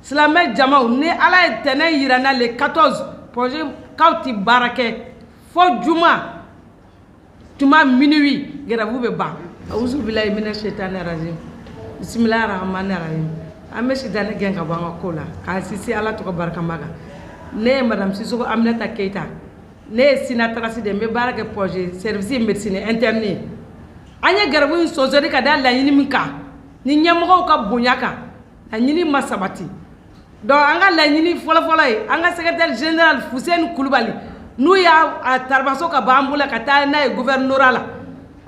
silamɛ jamaw ni ala ye tɛnɛ yira na le 14 projet kaw ti baara kɛ fo juma tuma minuit grève bɛ ban auzu billahi minash shaitani rajim bismillahir rahmanir rahim an bɛ sitanɛ gɛn ka bɔ an ka ko la k'a sisi ala tɔgɔ barikama kan ne ye madame Sissoko Aminata Keita ne ye Sina Tarasi de n bɛ baara kɛ projet service médecine interne an ye grève in sɔsɔli ka da laɲini min kan ni ɲɛmɔgɔw ka bonya kan laɲini ma sabati donc an ka laɲini fɔlɔfɔlɔ ye an ka secrétaire général Fuseni Kulubali n'u y'a taribaso ka bɔ an bolo ka taa n'a ye gouvernorat la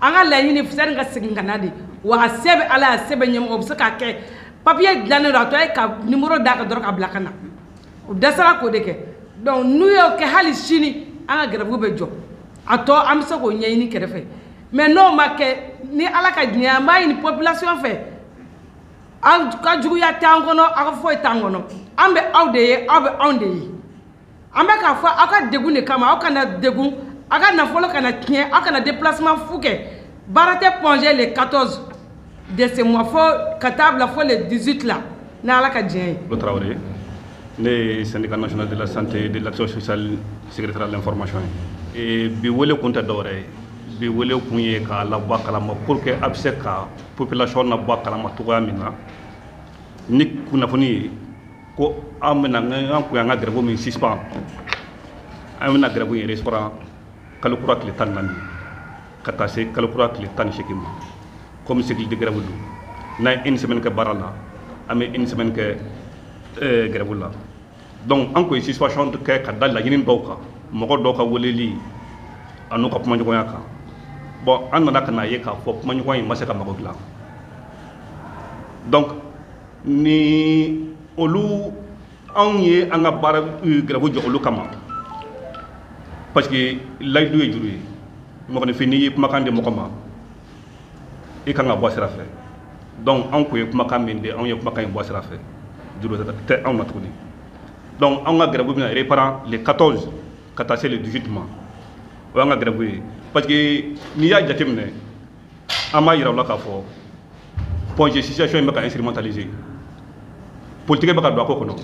an ka laɲini Fuseni ka segin ka na de wa a se bɛ ala a se bɛ ɲɛmɔgɔ bɛ se k'a kɛ papier dilannen don a tɔ ye ka numéro d'a kan dɔrɔn ka bila ka na o dɛsɛra k'o de kɛ donc n'u y'o kɛ hali sini an ka grève bɛ jɔ a tɔ an bɛ se k'o ɲɛɲini kɛrɛfɛ mais n'o ma kɛ ni ala ka diɲɛ an b'a ɲini population fɛ aw ka juguya t'an kɔnɔ aw ka foyi t'an kɔnɔ an bɛ aw de ye aw bɛ anw de ye an bɛ k'a fɔ aw ka degun de kama aw kana degun aw ka nafolo kana tiɲɛ aw kana déplacement fu kɛ baara tɛ pongé le 14 de ce mois fo ka taa bila fo le 18 la ni ala ka diɲɛ ye. Le Traoré ne syndicat national de la santé de l'action sociale secrétaire de l'information et bi wele kun tɛ dɔwɛrɛ ye bi wele kun ye k'a labɔ kalama pour que a bɛ se ka population na bɔ kalama cogoya min na ni kunnafoni ye ko an bɛna an kun y'an ka grève min suspend an bɛna grève in restaurant kalo kura tile 14 ka taa se kalo kura tile 18 ma comme cycle de grève don n'a ye une semaine kɛ baara la an bɛ une semaine kɛ grève la donc an ko ye suspension kɛ ka da laɲini dɔw kan mɔgɔ dɔw ka weleli a n'u ka kumaɲɔgɔnya kan bon an nana ka n'a ye k'a fɔ kumaɲɔgɔn in ma se ka mago dilan donc ni olu anw ye an ka baara grève jɔ olu kama parce que layidu ye juru ye mɔgɔninfin n'i ye kumakan di mɔgɔ ma i kan ka bɔ sira fɛ donc anw ko ye kumakan min di anw ye kumakan in bɔ sira fɛ juru tɛ anw na tuguni donc anw ka grève bɛna reprendre le 14 ka taa se le 18 ma o y'an ka grève ye parce que n'i y'a jateminɛ an b'a yira u la k'a fɔ projet situation in bɛ ka instrumentaliser politique bɛ ka don a ko kɔnɔ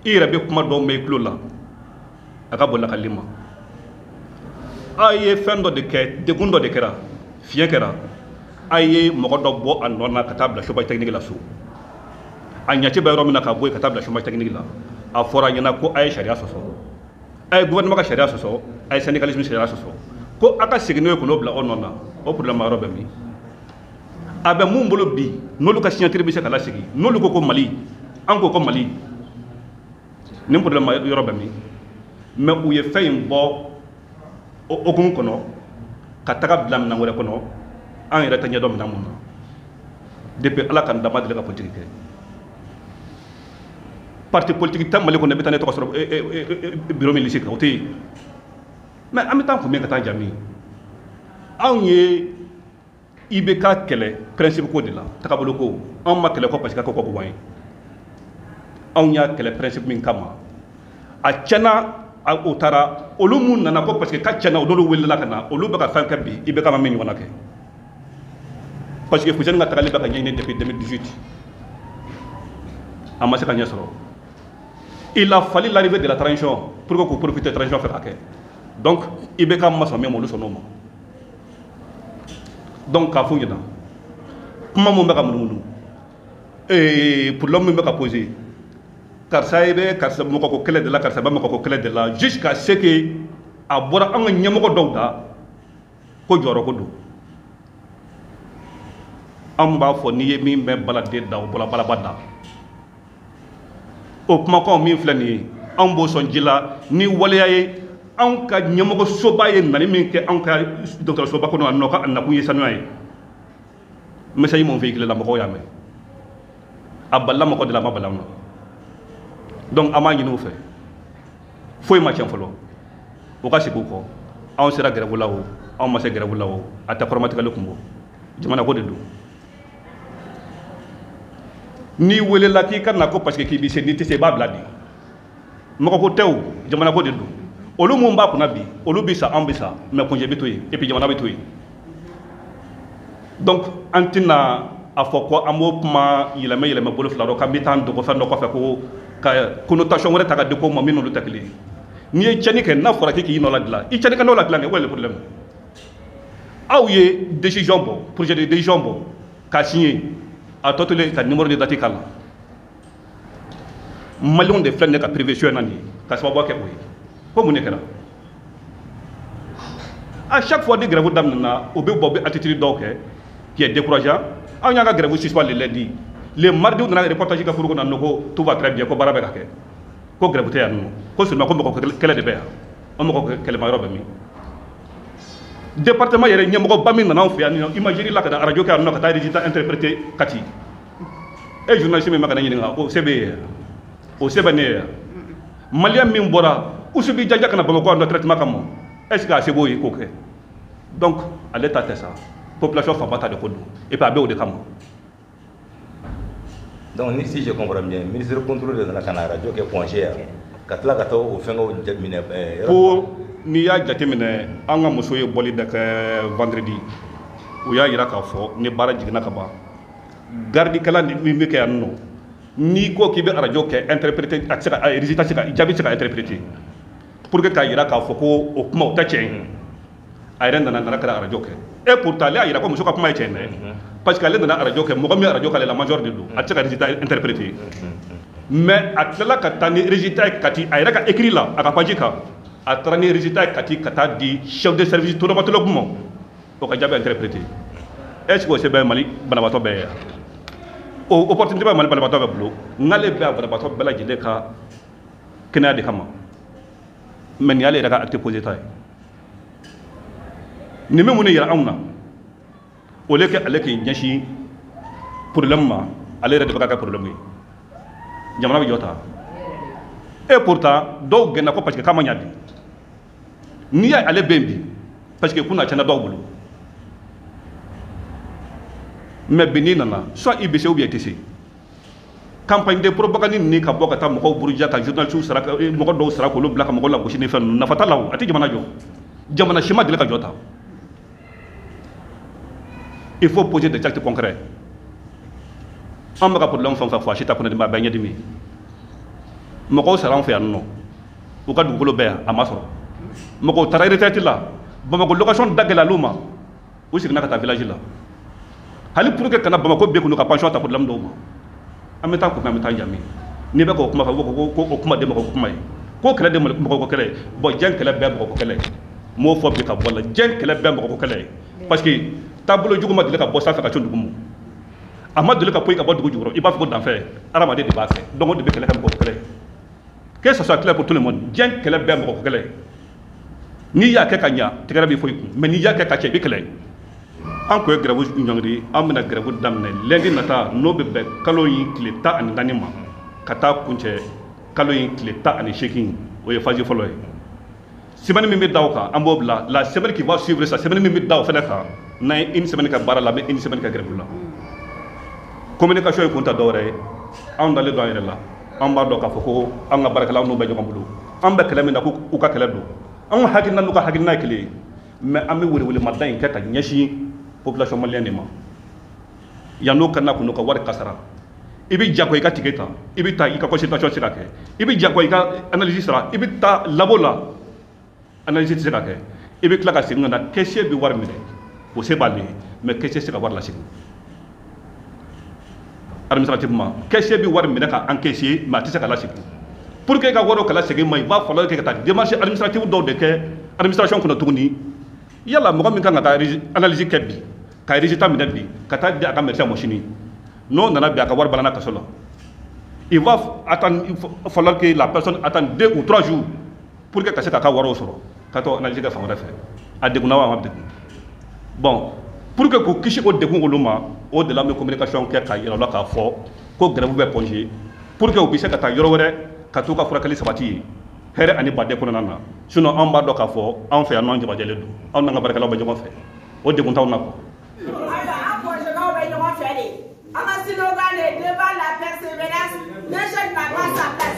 i yɛrɛ bɛ kuma dɔw mɛn i tulo la a ka bɔ lakali ma a ye fɛn dɔ de kɛ degun dɔ de kɛra fiɲɛ kɛra a ye mɔgɔ dɔ bɔ a nɔ na ka taa bila chômage technique la so a ɲɛci bɛ yɔrɔ min na ka bɔ yen ka taa bila chômage technique la a fɔra a ɲɛna ko a ye sariya sɔsɔ a ye gouvernement ka sariya sɔsɔ a ye syndicalisme sariya sɔsɔ ko a ka segin n'o ye k'o bila o nɔ na o problème yɔrɔ bɛ min a bɛ mun bolo bi n'olu ka signature bɛ se ka lasegin n'olu ko ko Mali an ko ko Mali nin problème yɔrɔ bɛ min mais u ye fɛn in bɔ o hukumu kɔnɔ ka taga bila minɛn wɛrɛ kɔnɔ an yɛrɛ tɛ ɲɛdɔn minɛn mun na depuis ala ka n dama deli ka politique kɛ parti politique tɛ Mali kɔnɔ i bɛ taa ne tɔgɔ sɔrɔ bureau min liste kan o tɛ yen mais an bɛ taa kun min ka taa jaabi anw ye IBK kɛlɛ principe ko de la tagabolo ko anw ma kɛlɛ ko parce que ko ko wayi anw y'a kɛlɛ principe min kama a tiɲɛna o taara olu mun nana ko parce que ka tiɲɛna olu welela ka na olu bɛ ka fɛn kɛ bi IBK ma min ɲɔgɔnna kɛ parce que Fuseni ka tagali bɛ ka ɲɛɲini depuis 2018 a ma se ka ɲɛ sɔrɔ il a fallu l'arrivée de la transition pour que k'u profiter transition fɛ ka kɛ donc IBK ma sɔn min ma olu sɔnn'o ma donc k'a f'u ɲɛna kuma mun bɛ ka munumunu problème min bɛ ka poser karisa ye bɛ karisa mɔgɔ ko kɛlɛ de la karisa bɛ mɔgɔ ko kɛlɛ de la jusqu'à ce que a bɔra an ka ɲɛmɔgɔ dɔw da ko jɔyɔrɔ ko don an b'a fɔ n'i ye min bɛ baladen da o bɔra balaba da o kumakanw min filɛ nin ye an b'o sɔn ji la ni waleya ye anw ka ɲɛmɔgɔ soba ye nali min kɛ anw ka dɔgɔtɔrɔsoba kɔnɔ a nɔ ka nakun ye sanuya ye message mun véhiculé la mɔgɔw y'a mɛn a balila mɔgɔ de la a ma bala anw na donc an b'a ɲini u fɛ foyi ma tiɲɛ fɔlɔ u ka segin u kɔ anw sera grève la o anw ma se grève la o a tɛ kɔrɔmatigɛli kun bɔ jamana ko de don n'i welela k'i ka na ko parce que k'i b'i se n'i tɛ se i b'a bila di mɔgɔ ko tɛ o jamana ko de don olu mun b'a kunna bi olu bi sa an bi sa mais congé bɛ to yen et puis jamana bɛ to yen donc an tɛna a fɔ ko an b'o kuma yɛlɛmɛ bolo fila dɔ k'an bɛ taa dogo fɛn dɔ kɔfɛ ko ka connotation wɛrɛ ta ka di ko ma min n'olu tɛ kelen ye n'i ye tiɲɛni kɛ n'a fɔra k'i n'o ladilan i tiɲɛni kɛ n'o ladilan kɛ o ye le problème aw ye décision bɔ projet de décision bɔ k'a signé a tɔ tolen ka numéro de date k'a la maliyɛnw de filɛ nin ye ka privé suɲɛ na nin ye ka sababuya kɛ o ye ko mun de kɛra à chaque fois ni grève daminɛna o bɛ bɔ u bɛ attitude dɔw kɛ qui est décourageant anw y'an ka grève suspend le lundi le mardi u nana reportage kɛ furu kɔnɔ nɔ ko tout va très bien ko baara bɛ ka kɛ ko grève tɛ yan nɔ ko seulement ko mɔgɔ kɛlɛ de bɛ yan o mɔgɔ kɛlɛmayɔrɔ bɛ min département yɛrɛ ɲɛmɔgɔba min nana anw fɛ yan nɔ imagine la ka taa radio kɛ yan nɔ ka taa résultat interprété Kati e journaliste min ma ka na ɲininka o se bɛ ye o se bɛ ne ye maliyɛn min bɔra Oussoubi Diadia ka na Bamakɔ yan nɔ traitement kama est ce que a se b'o ye k'o kɛ donc ale ta tɛ sa population fanba ta de ko don et puis a bɛ o de kama. Donc si je comprends bien ministre contrôle de la radio qui est congé ka tila ka taa o fɛngɛw jateminɛ ko n'i y'a jateminɛ an ka muso ye bɔli da kɛ vendredi u y'a yira k'a fɔ ni baara jiginna ka ban gardikɛla min bɛ kɛ yan nɔ n'i ko k'i bɛ radio kɛ interprété a tɛ se ka résultat se ka jaabi se ka interprété pour que k'a yira k'a fɔ ko o kuma o tɛ tiɲɛ ye a yɛrɛ nana ka radio kɛ et pourtant ale y'a yira ko muso ka kuma ye tiɲɛ dɛ parce que ale nana radio kɛ mɔgɔ min ye radio k'ale la major de don a tɛ se ka résultat interprété mais a tilala ka taa ni résultat ye Kati a yɛrɛ ka écrit la a ka page kan a taara ni résultat ye Kati ka taa di chef de service tonomatologue ma o ka jaabi interprété est ce que o se bɛ Mali banabaatɔ bɛɛ ye o opportunité bɛ Mali banabaatɔ bɛɛ bolo n'ale bɛ a banabaatɔ bɛɛ lajɛlen ka kɛnɛya de kama mais nin y'ale yɛrɛ ka acte posé ta ye nin bɛ mun de yira anw na au lieu que ale k'i ɲɛsin problème ma ale yɛrɛ de bɛ ka kɛ problème ye jamana bɛ jɔ ta et pourtant dɔw gɛnna ko parce que k'a ma ɲa bi n'i y'a ale bɛ yen bi parce que kunna tiɲɛna dɔw bolo mais bi n'i nana soit i bɛ se ou bien i tɛ se campagne de propagande ni ka bɔ ka taa mɔgɔw buruja ka journalistes sara mɔgɔ dɔw sara k'olu bila ka mɔgɔw lagosi ni fɛn ninnu nafa t'a la o a tɛ jamana jɔ jamana si ma deli ka jɔ ta il faut poser des actes concrets an bɛ ka problème fɛn o fɛn fɔ a si ta kɔnɔ a bɛɛ ɲɛdimi mɔgɔw sara an fɛ yan nɔ u ka dugukolo bɛɛ yan a ma sɔrɔ mɔgɔw taara retraite la Bamakɔ location da gɛlɛyal'u ma u seginna ka taa village la hali pour que kana Bamakɔ bɛɛ kɔnɔ ka pension ta problème dɔw ma an bɛ taa kun an bɛ taa ɲami n'i bɛ k'o kuma fɔ ko o kuma de mɔgɔ kuma ye ko kɛlɛ de mɔgɔ ko kɛlɛ ye bon diɲɛ kɛlɛ bɛɛ mɔgɔ ko kɛlɛ ye m'o fɔ bi ka bɔ la diɲɛ kɛlɛ bɛɛ mɔgɔ ko kɛlɛ ye parce que taabolo jugu ma deli ka bɔ sanfɛ ka se dugu ma a ma deli ka poyi ka bɔ dugu jukɔrɔ i b'a fɔ ko danfɛ adamaden de b'a fɛ donc o de bɛ kɛlɛ kɛ mɔgɔ ko kɛlɛ ye que ça soit clair pour tout le monde diɲɛ kɛlɛ bɛɛ mɔgɔ ko kɛlɛ ye n'i y'a kɛ ka ɲa tɛgɛrɛ b'i foyi kun mais n'i y'a kɛ ka cɛ i bɛ kɛlɛ an ko ye grève ɲɔngiri an bɛna grève daminɛ lundi nata n'o bɛ bɛn kalo in tile 14 ma ka taa kuncɛ kalo in tile 18 o ye phase fɔlɔ ye semaine min bɛ da o kan an b'o bila la semaine qui va suivre sa semaine min bɛ da o fɛnɛ kan n'an ye une semaine kɛ baara la an bɛ une semaine kɛ grève la communication ye kun tɛ dɔwɛrɛ ye anw dalen don an yɛrɛ la an b'a dɔn k'a fɔ ko an ka baarakɛlaw n'u bɛ ɲɔgɔn bolo an bɛ kɛlɛ min na k'u ka kɛlɛ don anw hakilina n'u ka hakilina ye kelen ye mais an bɛ welewelemada in kɛ ka ɲɛsin population malienne de ma yan n'o kana kun n'o ka wari kasara i bɛ jago i ka tigɛ ta i bɛ taa i ka consultation se ka kɛ i bɛ jago i ka analyse sara i bɛ taa labo la analyse tɛ se ka kɛ i bɛ tila ka segin ka na caissier bɛ wari minɛ o se b'ale ye mais caissier tɛ se ka wari lasegin administrativement caissier bɛ wari minɛ ka encaisser mais a tɛ se ka lasegin pour que i ka wariw kala segin ma i b'a falloir kɛ ka taa démarche administrative dɔw de kɛ administration kɔnɔ tuguni yala mɔgɔ min kan ka taa analyse kɛ bi ka résultat minɛ bi ka taa di a ka médecin ma sini n'o nana bi a ka wari banna kaso la il va attendre il falloir que la personne attende 2 ou 3 jours pour que ka se k'a ka wariw sɔrɔ ka t'o analyse kɛ fan wɛrɛ fɛ a degunna wa a ma degun bon pour que k'u kisi o degun olu ma o de la an bɛ communication kɛ k'a yira u la k'a fɔ ko grève bɛ pɔnze pour que u bɛ se ka taa yɔrɔ wɛrɛ ka t'u ka furakɛli sabati ye hɛrɛ ani baden kɔnɔna na sinon anw b'a dɔn k'a fɔ anw fɛ yan nɔ jabajɛlen don anw n'an ka baarakɛlaw bɛ ɲɔgɔn fɛ o degun t'anw na quoi. An kɔlɔsibagaw bɛ ɲɔgɔn fɛ de an ka slogan de devant la persévérance ne chaque pas sa place.